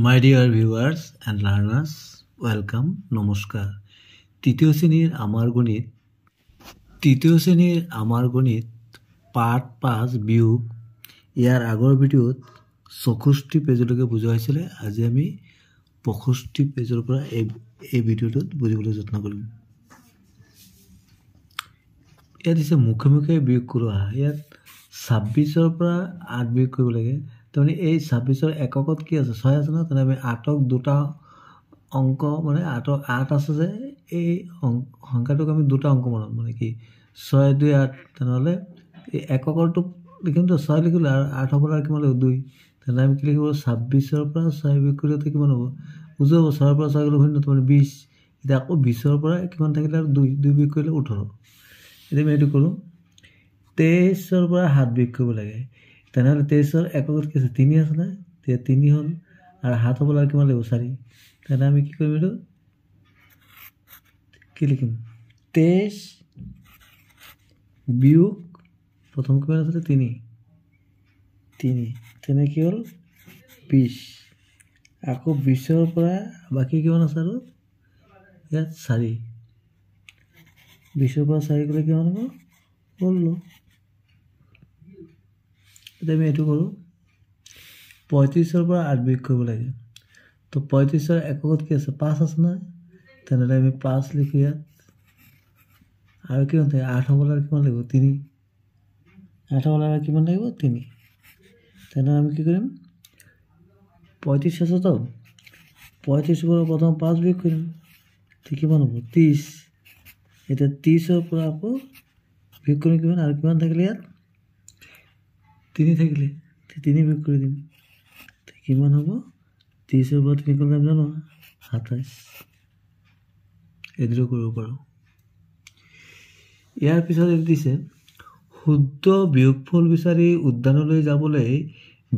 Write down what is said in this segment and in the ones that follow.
My dear viewers and learners, welcome, নমস্কাৰ। তৃতীয় শ্ৰেণীৰ আমাৰ গণিত পাঠ 5 বিয়োগ ইয়াৰ আগৰ ভিডিঅ'ত 64 পেজলৈকে বুজোৱা হৈছিলে। আজি আমি 65 পেজৰ পৰা এই ভিডিঅ'টোত বুজিবলৈ যত্ন কৰিম। ইয়াত দিছে মুখে মুখে বিয়োগ কৰোৱা। ইয়াত 26ৰ পৰা 8 বিয়োগ কৰিব লাগে। তাৰমানে এই 26ৰ এককত কি আছে 6 আছে ন, তেনে আমি 8ক দুটা অংক মানে 8 আছে যে এই সংখ্যাটোক আমি দুটা অংক মানম, মানে কি 6 2 8। তেনেহ'লে এই এককৰটো লিখিম তো 6 লিখিলোঁ আৰু 8 হ'বলৈ আৰু কিমান লাগিব 2। তেনে আমি কি লিখিব 26ৰ পৰা 6 বিয়োগ কৰিলে কিমান হ'ব, বুজি হ'ব। 6ৰ পৰা 6 গ'লে শূন্য, মানে 20। এতিয়া আকৌ 20ৰ পৰা কিমান থাকিলে আৰু 2 বিয়োগ কৰিলে 18। এতিয়া আমি এইটো কৰোঁ। 23ৰ পৰা 7 বিয়োগ কৰিব লাগে। তেনেহ'লে 23ৰ এককত কি আছে 3 আছে নাই, তেতিয়া 3 হ'ল আৰু 7 হ'বলৈ আৰু কিমান লাগিব 4। তেনে আমি কি কৰিম, এইটো কি লিখিম 23 বিয়োগ প্ৰথম কিমান আছিলে 3। তেনে কি হ'ল 20। আকৌ 20ৰ পৰা বাকী কিমান আছে আৰু ইয়াত 4। 20ৰ পৰা 4 গ'লে কিমান হ'ব 16। এতিয়া আমি এইটো কৰোঁ। 35ৰ পৰা 8 বিয়োগ কৰিব লাগে। তো 35ৰ এককত কি আছে 5 আছে নহয়, তেনেহ'লে আমি 5 লিখোঁ ইয়াত। আৰু কিমান থাকে 8 হ'বলৈ আৰু কিমান লাগিব 3। 8 হ'বলৈ আৰু কিমান লাগিব 3। তেনেহ'লে আমি কি কৰিম 35 আছে তো 35ৰ পৰা প্ৰথম 5 বিয়োগ কৰিম, ঠিক কিমান হ'ব 30। এতিয়া 30ৰ পৰা আকৌ বিয়োগ কৰিম কিমান, আৰু কিমান থাকিলে ইয়াত 3 থাকিলে 3 বিয়োগ কৰি দিম, কিমান হ'ব 30ৰ পৰা 3 গ'লে আমি জানো 27। এইদৰে কৰিব পাৰোঁ। ইয়াৰ পিছত এইটো দিছে শুদ্ধ বিয়োগফল বিচাৰি উদ্যানলৈ যাবলৈ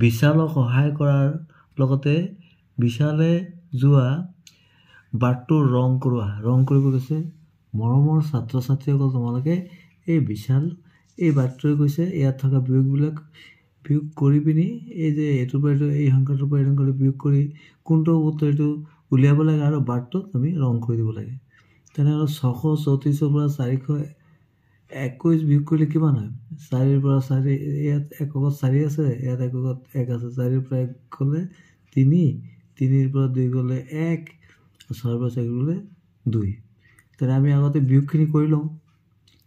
বিশালক সহায় কৰাৰ লগতে বিশালে যোৱা বাটটোৰ ৰং কৰোৱা। ৰং কৰিব গৈছে। মৰমৰ ছাত্ৰ ছাত্ৰীসকল, তোমালোকে এই বিশাল এই বাটটোৱে গৈছে, ইয়াত থকা বিয়োগবিলাক বিয়োগ কৰি পিনি এই যে এইটোৰ পৰা এইটো এই সংখ্যাটোৰ পৰা এই সংখ্যাটো বিয়োগ কৰি কোনটো উত্তৰ এইটো উলিয়াব লাগে আৰু বাটটোত আমি ৰং কৰি দিব লাগে। তেনেহ'লে 634ৰ পৰা 421 বিয়োগ কৰিলে কিমান হয়, 4ৰ পৰা 4 ইয়াত এককত 4 আছে, ইয়াত এককত 1 আছে। 4ৰ পৰা 1 গ'লে 3, 3ৰ পৰা 2 গ'লে 1, 6ৰ পৰা 4 গ'লে 2। তেনে আমি আগতে বিয়োগখিনি কৰি লওঁ।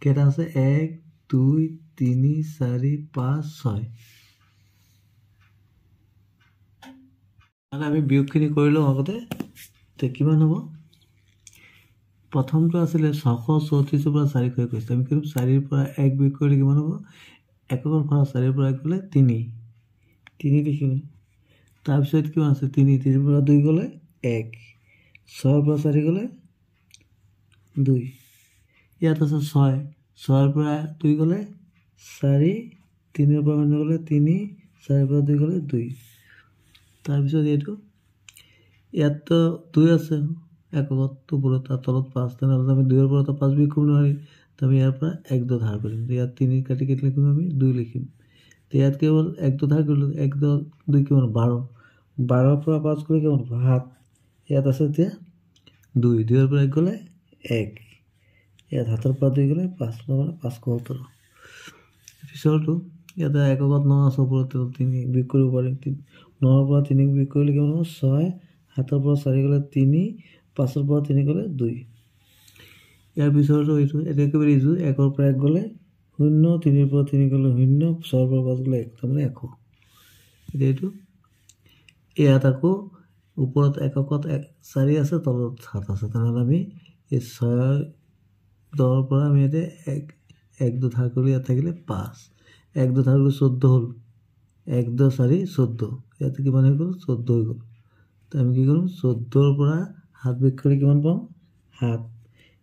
কেইটা আছে 1 2 3 4 5 6। আমি বিয়োগখিনি কৰি লওঁ আগতে। তে কিমান হ'ব, প্ৰথমটো আছিলে 634ৰ পৰা 421। আমি কৰিম 4ৰ পৰা 1 বিয়োগ কৰিলে কিমান হ'ব, এককৰ পৰা 4ৰ পৰা 1 গ'লে 3 লিখিলোঁ। তাৰপিছত কিমান আছে 3ৰ পৰা 2 গ'লে 1, 6ৰ পৰা 4 গ'লে 2। ইয়াত আছে 6ৰ পৰা 2 গ'লে 4, 3ৰ পৰা 0 গ'লে 3, 4ৰ পৰা 2 গ'লে 2। তাৰপিছত এইটো ইয়াততো 2 আছে এককত, ওপৰত তাৰ তলত 5। তেনেহ'লে আমি 2ৰ পৰা 5 বিয়োগ কৰিব নোৱাৰিম, তো আমি ইয়াৰ পৰা 1 ধাৰ কৰিম। ইয়াত 3 কাটি লিখিম, আমি 2 লিখিম। তো ইয়াত কেৱল 1 ধাৰ কৰিলোঁ, 1 2 কিমান 12। 12ৰ পৰা 5 কৰি কিমান 7। ইয়াত আছে এতিয়া 2ৰ পৰা 1 গ'লে 1, ইয়াত 7ৰ পৰা 2 গ'লে 5, মানে 570। পিছৰটো ইয়াতে এককত 9 আছে, ওপৰত 3 বিয়োগ কৰিব পাৰিম। 9ৰ পৰা 3 বিয়োগ কৰিলে কিমান হ'ব 6, 7ৰ পৰা 4 গ'লে 3, 5ৰ পৰা 3 গ'লে 2। ইয়াৰ পিছৰটো এইটো এতিয়া একেবাৰে ইজু 1ৰ পৰা 1 গ'লে 0, 3ৰ পৰা 3 গ'লে 0, 6ৰ পৰা 5 গ'লে 1, তাৰমানে 100। এতিয়া এইটো ইয়াত আকৌ ওপৰত এককত 4 আছে, তলত 7 আছে। তেনেহ'লে আমি এই 6-10ৰ পৰা আমি ইয়াতে 1 ধাৰ কৰিলে ইয়াত থাকিলে 5, 1 ধাৰ কৰিলে 14 হ'ল, 1 2 4 14। ইয়াতে কিমান হৈ গ'ল 14 হৈ গ'ল। তো আমি কি কৰিম 14ৰ পৰা 7 বিয়োগ কৰি কিমান পাম 7।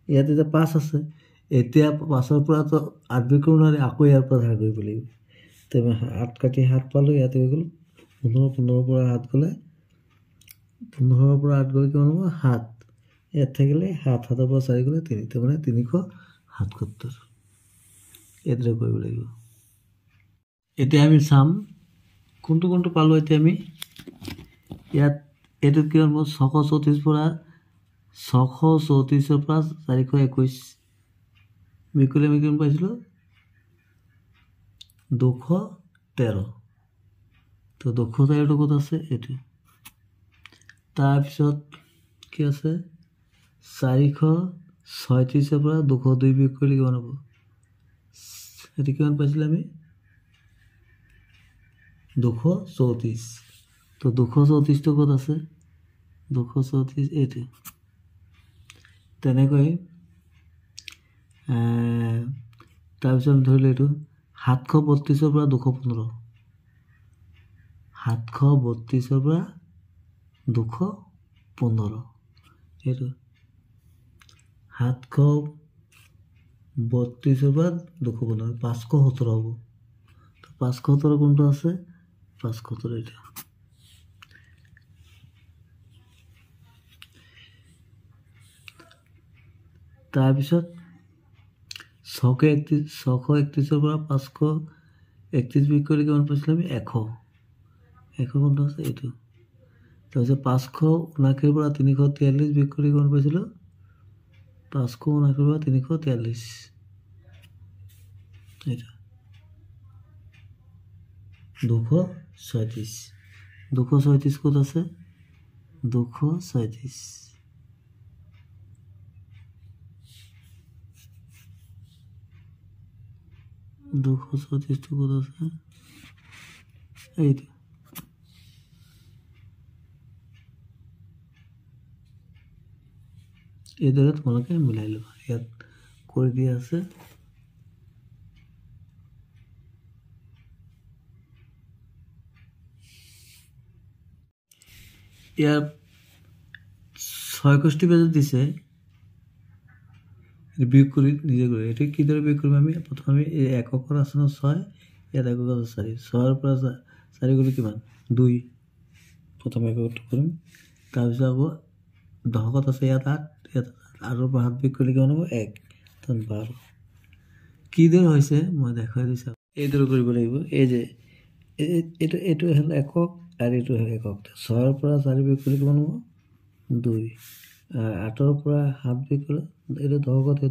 ইয়াত এতিয়া 5 আছে, এতিয়া 5ৰ পৰাতো 8 বিয়োগ কৰিব নোৱাৰি, আকৌ ইয়াৰ পৰা ধাৰ কৰিব লাগিব। তো আমি 8 কাটি 7 পালোঁ, ইয়াতে হৈ গ'ল 15। 15ৰ পৰা 8 গ'লে 15ৰ পৰা 8 গ'লে কিমান হ'ব 7। ইয়াত থাকিলে 7, 7ৰ পৰা 4 গ'লে 3, তাৰমানে 377। এইদৰে কৰিব লাগিব। এতিয়া আমি চাম কোনটো পালোঁ। এতিয়া আমি ইয়াত এইটো কিমান হ'ব 634 পৰা 634 পৰা 421 বিয়োগ কৰিলে আমি কিমান পাইছিলোঁ 213 তো 213টো ক'ত আছে এইটো তাৰপিছত কি আছে 436 পৰা 202 বিয়োগ কৰিলে কিমান হ'ব এইটো কিমান পাইছিলোঁ আমি 234 তো 234টো ক'ত আছে 234 এইটো তেনেকৈ তাৰপিছত ধৰিলে এইটো 732 পৰা 215 732 পৰা 215 এইটো 732 পৰা 215 570 হ'ব তো 570 কোনটো আছে 570 এইটো তাৰপিছত 631 পৰা 531 বিয়োগ কৰিলে কিমান পাইছিলোঁ আমি 100 কোনটো আছে এইটো তাৰপিছত 579 পৰা 343 বিয়োগ কৰিলে কিমান পাইছিলোঁ 579 পৰা 343 এইটো 236 ক'ত আছে 236 236টো ক'ত আছে এইটো এইদৰে তোমালোকে মিলাই ল'বা ইয়াত কৰি দিয়া আছে ইয়াৰ 66 পেজত দিছে বিয়োগ কৰি নিজে কৰি এইটো কিদৰে বিয়োগ কৰিম আমি প্ৰথমে এই এককৰ আছে ন 6 ইয়াত একক আছে 4 6ৰ পৰা 4 গ'লে কিমান 2 প্ৰথমে এককটো কৰিম তাৰপিছত আকৌ দশকত আছে ইয়াত 8 ইয়াত আৰু পৰা 7 বিয়োগ কৰিলে কিমান হ'ব 1 12 কিদৰে হৈছে মই দেখাই দিছোঁ এইদৰে কৰিব লাগিব এই যে এইটো হ'ল একক আৰু এইটো হ'ল একক 6ৰ পৰা 4 বিয়োগ কৰিলে কিমান হ'ব 2 8ৰ পৰা 7 বিয়োগ কৰিলে এইটো দশকত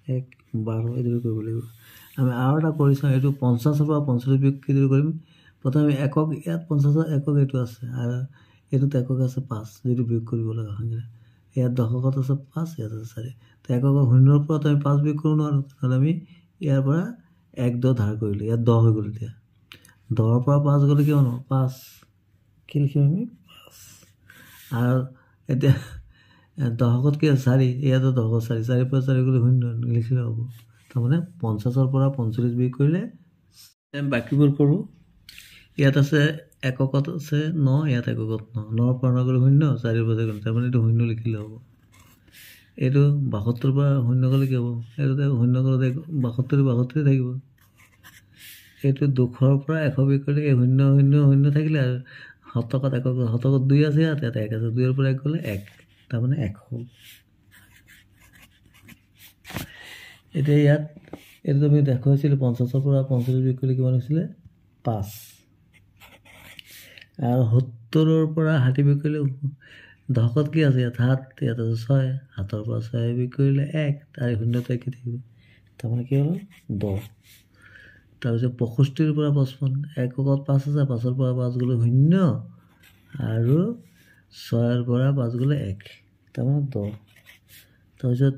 1 12 এইদৰে কৰিব লাগিব আমি আৰু এটা কৰি চাওঁ এইটো 50ৰ পৰা 45 বিয়োগ কিদৰে কৰিম প্ৰথমে একক ইয়াত 50ৰ একক এইটো আছে আৰু এইটোত একক আছে 5 যিটো বিয়োগ কৰিব লগা হয় ইয়াত দশকত আছে 5 ইয়াত আছে 4 তো একক 0ৰ পৰা আমি 5 বিয়োগ কৰোঁ নোৱাৰোঁ নহ'লে আমি ইয়াৰ পৰা 1 10 ধাৰ কৰিলোঁ ইয়াত 10 হৈ গ'ল এতিয়া 10ৰ পৰা 5 গ'লে কিমান হ'ব 5 কি লিখিম আমি 5 আৰু এতিয়া দশকত কি আছে 4 ইয়াতো দশকত 4 পৰা 4 গ'লে 0 লিখিলে হ'ব তাৰমানে 50ৰ পৰা 45 বিয়োগ কৰিলে বাকীবোৰ কৰোঁ ইয়াত আছে এককত আছে 9 ইয়াত এককত 9 পৰা 9 গ'লে 0 4 পৰা 4 গ'লে তাৰমানে এইটো 0 লিখিলে হ'ব এইটো 72 পৰা 0 গ'লে কি হ'ব এইটো 0 গ'লে 72 থাকিব এইটো 200ৰ পৰা 100 বিয়োগ কৰিলে 0 থাকিলে আৰু শতকত 2 আছে ইয়াত 1 আছে 2ৰ পৰা 1 গ'লে 1 তাৰমানে 1 হ'ল এতিয়া ইয়াত এইটো আমি দেখুৱাইছিলোঁ 50ৰ পৰা 45 বিয়োগ কৰিলে কিমান হৈছিলে 5 আৰু 70ৰ পৰা 60 বিয়োগ কৰিলে দশকত কি আছে ইয়াত 7 ইয়াত আছে 6 7ৰ পৰা 6 বিয়োগ কৰিলে 1 তাৰ 0টো একে থাকিব তাৰমানে কি হ'ল 10 তাৰপিছত 65ৰ পৰা 55 এককত 5 আছে 5ৰ পৰা 5 গ'লে 0 আৰু 6ৰ পৰা 5 গ'লে 1 তাৰমানে 10 তাৰপিছত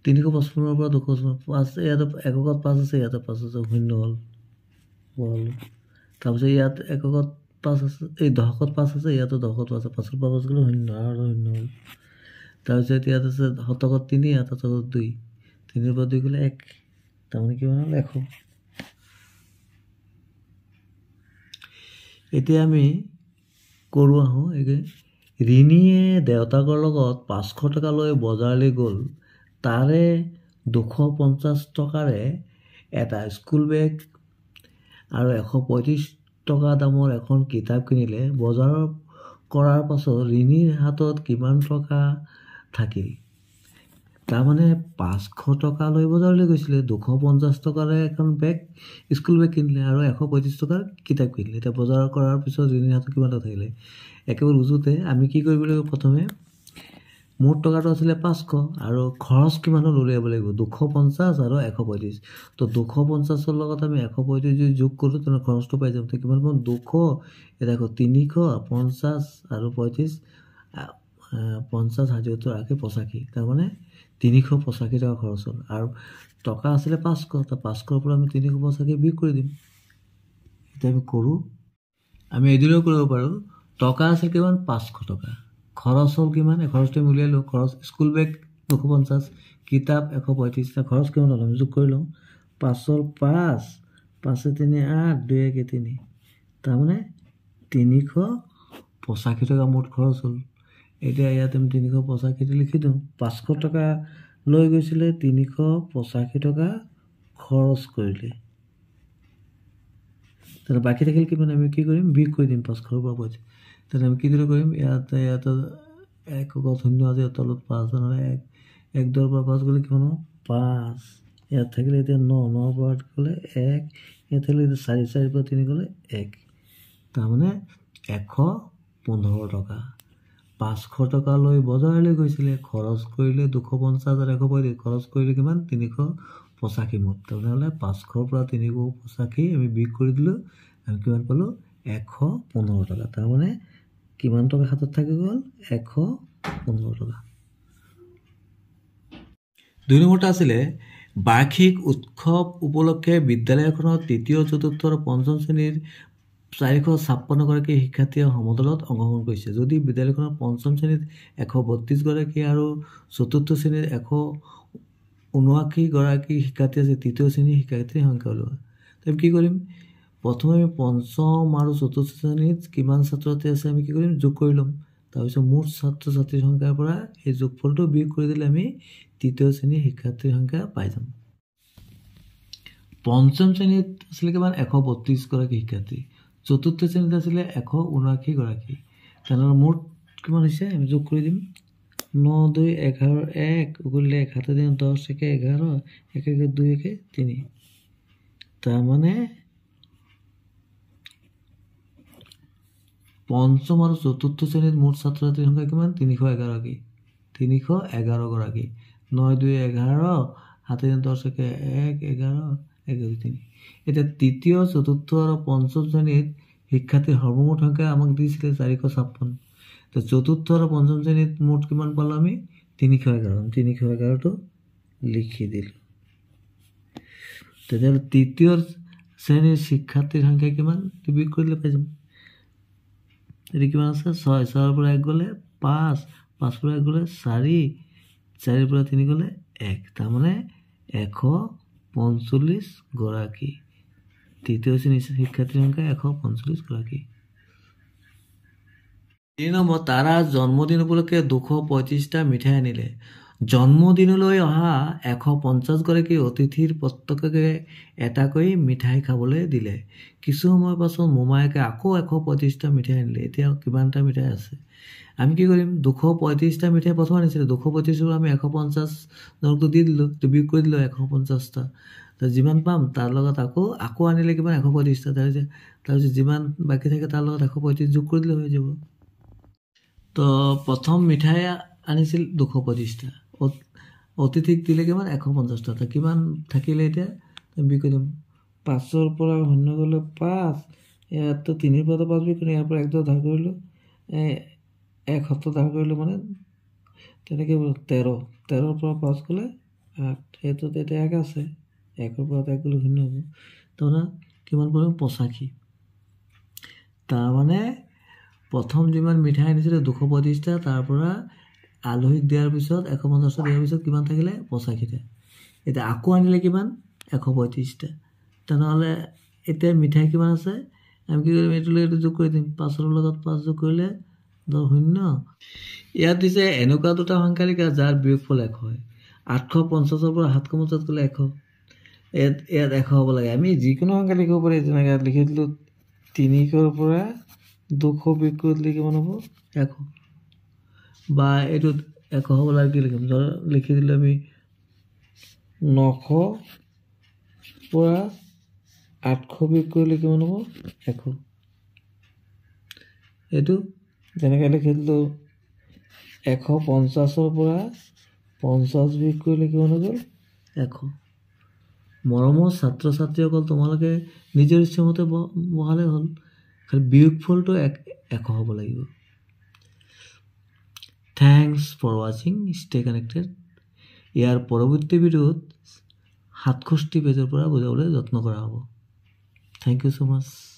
355ৰ পৰা 255 ইয়াত এককত 5 আছে ইয়াতে 5 আছে 0 হ'ল তাৰপিছত ইয়াত এককত 5 আছে এই দশকত 5 আছে ইয়াতো দশকত 5 আছে 5ৰ পৰা 5 গ'লে 0 আৰু 0 হ'ল তাৰপিছত ইয়াত আছে শতকত 3 ইয়াত শতকত 2 3ৰ পৰা 2 গ'লে 1 তাৰমানে কিমান হ'ল 100 এতিয়া আমি কৰোঁ আহোঁ ৰিণীয়ে দেউতাকৰ লগত 500 টকা লৈ বজাৰলৈ গ'ল তাৰে 250 টকাৰে এটা স্কুল বেগ আৰু 135 টকা দামৰ এখন কিতাপ কিনিলে বজাৰ কৰাৰ পাছত ৰিণীৰ হাতত কিমান টকা থাকিল তাৰমানে 500 টকা লৈ বজাৰলৈ গৈছিলে, 250 টকাৰে এখন বেগ স্কুল বেগ কিনিলে আৰু 135 টকাৰ কিতাপ কিনিলে। এতিয়া বজাৰ কৰাৰ পিছত ঋণীৰ হাতত কিমান টকা থাকিলে? একেবাৰে উজোতে আমি কি কৰিব লাগিব? প্ৰথমে মুঠ টকাটো আছিলে 500 আৰু খৰচ কিমান হ'ল উলিয়াব লাগিব, 250 আৰু 135। তো 250ৰ লগত আমি 135 যদি যোগ কৰোঁ তেনে খৰচটো পাই যাম। কিমান পাম? 200, এতিয়া আকৌ 350 আৰু 35, 50, 70, 80, 85। তাৰমানে 385 টকা খৰচ হ'ল আৰু টকা আছিলে 500। তো 500ৰ পৰা আমি 385 বিয়োগ কৰি দিম। এতিয়া আমি কৰোঁ, আমি এদিনেও কৰিব পাৰোঁ। টকা আছিল কিমান? 500 টকা। খৰচ হ'ল কিমান? খৰচটো আমি উলিয়াই লওঁ। খৰচ স্কুল বেগ 250, কিতাপ 135। খৰচ কিমান হ'ল আমি যোগ কৰি লওঁ। 5 ৰ 5, 5 3 8, 2 1 3। তাৰমানে 385 টকা মুঠ খৰচ হ'ল। এতিয়া ইয়াত আমি 385 লিখি দিওঁ। 500 টকা লৈ গৈছিলে, 385 টকা খৰচ কৰিলে। তাহলে বাকি থাকিল কিমান? আমি কি কৰিম? বিয়োগ কৰি দিম 500 পৰা 5। তাহলে আমি কিদৰে কৰিম? ইয়াতে 1 শূন্য আছে, তলত 5 1 2 পৰা 5 গ'লে কিমান হ'ব? 5। ইয়াত থাকিলে এতিয়া 9 9 পৰা গ'লে 1, ইয়াত থাকিলে 4 4 পৰা 3 গ'লে 1। তাৰমানে 115 টকা। 500 টকা লৈ বজাৰলৈ গৈছিলে, খৰচ কৰিলে 250 আৰু 135, খৰচ কৰিলে কিমান? 385 মুঠ। তাৰমানে 500ৰ পৰা 385 আমি বিয়োগ কৰি দিলোঁ, আমি কিমান পালোঁ? 115 টকা। তাৰমানে কিমান টকা হাতত থাকি গ'ল? 115 টকা। 2 নম্বৰটা আছিলে বাৰ্ষিক উৎসৱ উপলক্ষে বিদ্যালয়খনৰ 3য়, 4ৰ্থ আৰু 5ম শ্ৰেণীৰ 456 গৰাকী শিক্ষাৰ্থীয়ে সমদলত অংশগ্ৰহণ কৰিছে। যদি বিদ্যালয়খনৰ 5ম শ্ৰেণীত 132 গৰাকী আৰু 4ৰ্থ শ্ৰেণীৰ 179 গৰাকী শিক্ষাৰ্থী আছে, 3য় শ্ৰেণীৰ শিক্ষাৰ্থীৰ সংখ্যা উলিওৱা। আমি কি কৰিম? প্ৰথমে আমি 5ম আৰু 4ৰ্থ শ্ৰেণীত কিমান ছাত্ৰ ছাত্ৰী আছে আমি কি কৰিম? যোগ কৰি ল'ম। তাৰপিছত মুঠ ছাত্ৰ ছাত্ৰীৰ সংখ্যাৰ পৰা এই যোগফলটো বিয়োগ কৰি দিলে আমি 3য় শ্ৰেণীৰ শিক্ষাৰ্থীৰ সংখ্যা পাই যাম। 5ম শ্ৰেণীত আছিলে কিমান? 132 গৰাকী শিক্ষাৰ্থী। 4ৰ্থ শ্ৰেণীত আছিলে 179 গৰাকী। তেনেহ'লে মুঠ কিমান হৈছে? আমি যোগ কৰি দিম। 9 2 11 1 কৰিলে 1 7 দিন 10 1 11 1 1 2 1 3। তাৰমানে 5ম আৰু 4ৰ্থ শ্ৰেণীত মুঠ ছাত্ৰ ছাত্ৰীৰ সংখ্যা কিমান? 311 গৰাকী। 311 গৰাকী। 9 2 11 7 দিন 10 1 1 11 1 2 3। এতিয়া 3য়, 4ৰ্থ আৰু 5ম শ্ৰেণীত শিক্ষাৰ্থীৰ সৰ্বমুঠ সংখ্যা আমাক দিছিলে 456। তো 4ৰ্থ আৰু 5ম শ্ৰেণীত মুঠ কিমান পালোঁ আমি? 311। 311টো লিখি দিলোঁ। তেতিয়াহ'লে 3য় শ্ৰেণীৰ শিক্ষাৰ্থীৰ সংখ্যা কিমান? বিয়োগ কৰিলে পাই যাম। এতিয়া কিমান আছে? 6 6ৰ পৰা 1 গ'লে 5, 5 পৰা 1 গ'লে 4, 4ৰ পৰা 3 গ'লে 1। তাৰমানে 145 গৰাকী। 3য় শ্ৰেণীৰ শিক্ষাৰ্থীৰ সংখ্যা 145 গৰাকী। 3 নম্বৰ, তাৰাৰ জন্মদিন উপলক্ষে 235টা মিঠাই আনিলে। জন্মদিনলৈ অহা 150 গৰাকী অতিথিৰ প্ৰত্যেককে এটাকৈ মিঠাই খাবলৈ দিলে। কিছু সময়ৰ পাছত মোমায়েকে আকৌ 135টা মিঠাই আনিলে। এতিয়া কিমানটা মিঠাই আছে? আমি কি কৰিম? 235টা মিঠাই প্ৰথম আনিছিলে, 235ৰ পৰা আমি 150 জনকটো দি দিলোঁ, বিয়োগ কৰি দিলোঁ 150টা। তো যিমান পাম তাৰ লগত আকৌ আনিলে কিমান? 135টা। তাৰপিছত যিমান বাকী থাকে তাৰ লগত 135 যোগ কৰি দিলে হৈ যাব। তো প্ৰথম মিঠাই আনিছিল 235টা, অতিথিক দিলে কিমান? 150টা। তো কিমান থাকিলে এতিয়া? বিয়োগ কৰি দিম। 5ৰ পৰা 0 গ'লে 5, ইয়াতো 3ৰ পৰা 5 বিয়োগ কৰিলোঁ, ইয়াৰ পৰা 1 2 ধাৰ কৰিলোঁ, 1 7 ধাৰ কৰিলোঁ, মানে তেনেকৈ 13। 13ৰ পৰা 5 গ'লে 8, সেইটোত এতিয়া 1 আছে, 1ৰ পৰা 1 গ'লে 0 হ'ব। তাৰমানে কিমান কৰিম? 85। তাৰমানে প্ৰথম যিমান মিঠাই আনিছিলে 235টা, তাৰ পৰা আলহীক দিয়াৰ পিছত 150টা দিয়াৰ পিছত কিমান থাকিলে? 85টা। এতিয়া আকৌ আনিলে কিমান? 135টা। তেনেহ'লে এতিয়া মিঠাই কিমান আছে? আমি কি কৰিম? এইটো যোগ কৰি দিম। 5ৰ লগত 5 যোগ কৰিলে 0। ইয়াত দিছে এনেকুৱা দুটা সংখ্যা লিখা যাৰ বিয়োগফল 1 হয়। 850ৰ পৰা 750 গ'লে 100। ইয়াত 100 হ'ব লাগে। আমি যিকোনো সংখ্যা লিখিব পাৰি। যেনেকৈ ইয়াত লিখি দিলোঁ 300ৰ পৰা 200 বিয়োগ কৰি দিলে কিমান হ'ব? 100। বা এইটোত 100 হ'বলৈ আৰু কি লিখিম লিখি দিলোঁ আমি 900 পৰা 800 বিয়োগ কৰিলে কিমান হ'ব 100 এইটো যেনেকৈ লিখি দিলোঁ 150 পৰা 50 বিয়োগ কৰিলে কিমান হৈ গ'ল 100 মৰমৰ ছাত্ৰ ছাত্ৰীসকল তোমালোকে নিজৰ ইচ্ছামতে বহালে হ'ল খালি বিয়োগফলটো 100 হ'ব লাগিব থ্যাংকস ফৰ ৱাচিং ষ্টে কানেক্টেড ইয়াৰ পৰৱৰ্তী ভিডিঅ'ত 67 পেজৰ পৰা বুজাবলৈ যত্ন কৰা হ'ব থেংক ইউ so much